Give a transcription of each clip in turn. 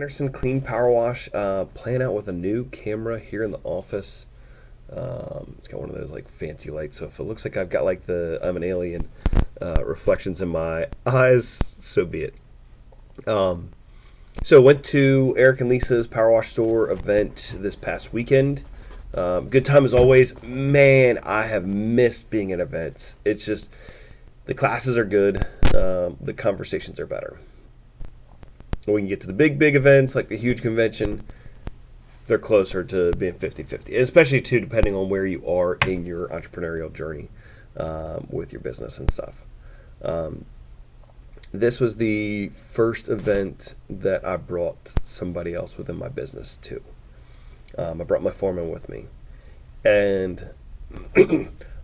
Anderson Clean Power Wash, playing out with a new camera here in the office. It's got one of those like fancy lights, so if it looks like I've got like the I'm an alien reflections in my eyes, so be it. Um, so went to Eric and Lisa's Power Wash store event this past weekend. Good time as always. Man, I have missed being at events. It's just the classes are good, the conversations are better. When we can get to the big events like the huge convention, they're closer to being 50-50, especially too depending on where you are in your entrepreneurial journey with your business and stuff. Um, this was the first event that I brought somebody else within my business to. I brought my foreman with me, and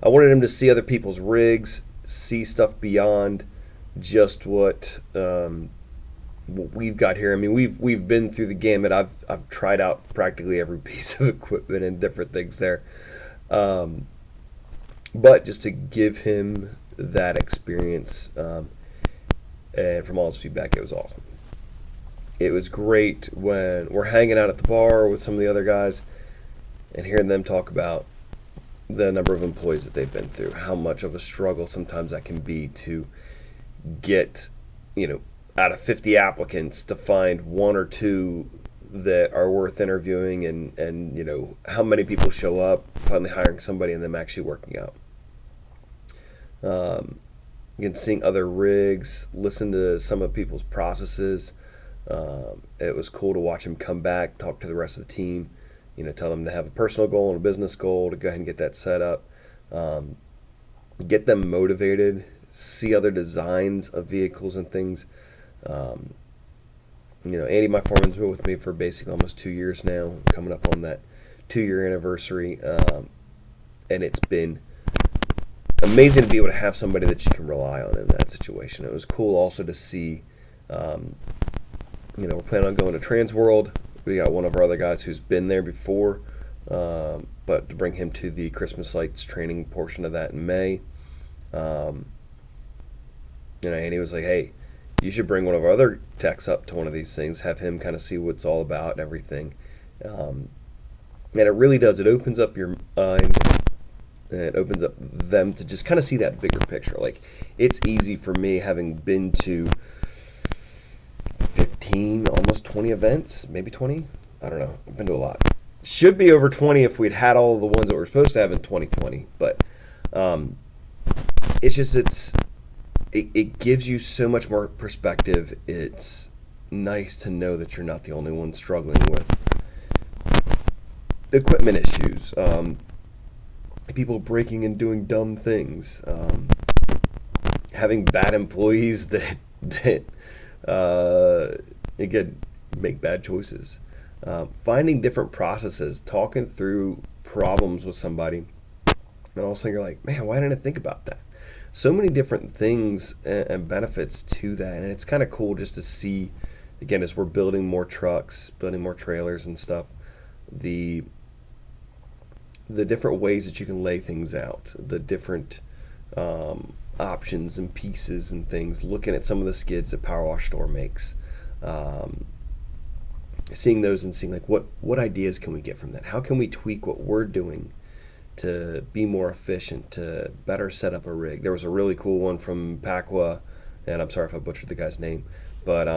I wanted him to see other people's rigs, see stuff beyond just what we've got here. I mean, we've been through the gamut. I've tried out practically every piece of equipment and different things there. Um, but just to give him that experience, and from all his feedback, it was awesome. It was great when we're hanging out at the bar with some of the other guys and hearing them talk about the number of employees that they've been through, how much of a struggle sometimes that can be to get, you know, out of 50 applicants to find one or two that are worth interviewing, and you know how many people show up, finally hiring somebody and them actually working out. Um, Again, seeing other rigs, listen to some of people's processes. It was cool to watch him come back, talk to the rest of the team, you know, tell them to have a personal goal and a business goal to go ahead and get that set up. Um, get them motivated, see other designs of vehicles and things. Um, you know, Andy, my foreman's been with me for basically almost 2 years now, coming up on that 2 year anniversary. And it's been amazing to be able to have somebody that you can rely on in that situation. It was cool also to see, um, you know, we're planning on going to Transworld. We got one of our other guys who's been there before, but to bring him to the Christmas lights training portion of that in May. Um, you know, Andy was like, hey, you should bring one of our other techs up to one of these things, have him kind of see what it's all about and everything. Um, and it really does. It opens up your mind, and it opens up them to just kind of see that bigger picture. Like, it's easy for me, having been to 15, almost 20 events, maybe 20. I don't know. I've been to a lot. Should be over 20 if we'd had all the ones that we're supposed to have in 2020. But um, it's just it gives you so much more perspective. It's nice to know that you're not the only one struggling with equipment issues, people breaking and doing dumb things, having bad employees that again make bad choices, finding different processes, talking through problems with somebody, and all of a sudden you're like, man, why didn't I think about that? So many different things and benefits to that, and it's kind of cool just to see, again, as we're building more trucks, building more trailers and stuff, the different ways that you can lay things out, the different options and pieces and things, looking at some of the skids that Power Wash Store makes, um, seeing those and seeing like what ideas can we get from that? How can we tweak what we're doing to be more efficient, to better set up a rig? There was a really cool one from Pacwa, and I'm sorry if I butchered the guy's name, but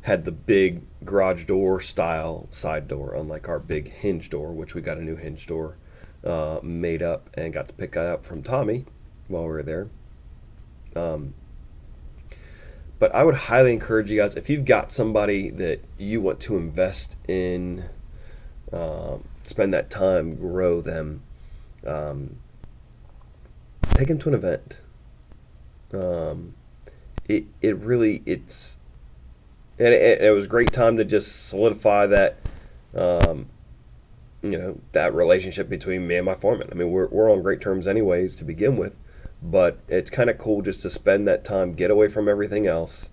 had the big garage door style side door, unlike our big hinge door, which we got a new hinge door made up and got to pick up from Tommy while we were there. Um, but I would highly encourage you guys, if you've got somebody that you want to invest in, spend that time, grow them, um, take them to an event. Um, it really, it was a great time to just solidify that, um, you know, that relationship between me and my foreman. I mean, we're on great terms anyways to begin with, but it's kind of cool just to spend that time, get away from everything else,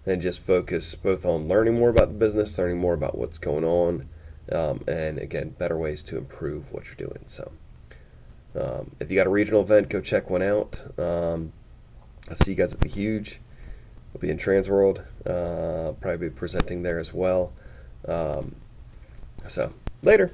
and just focus both on learning more about the business, learning more about what's going on, and again, better ways to improve what you're doing. So, if you got a regional event, go check one out. I'll see you guys at the Huge. We'll be in Transworld. Probably be presenting there as well. So later.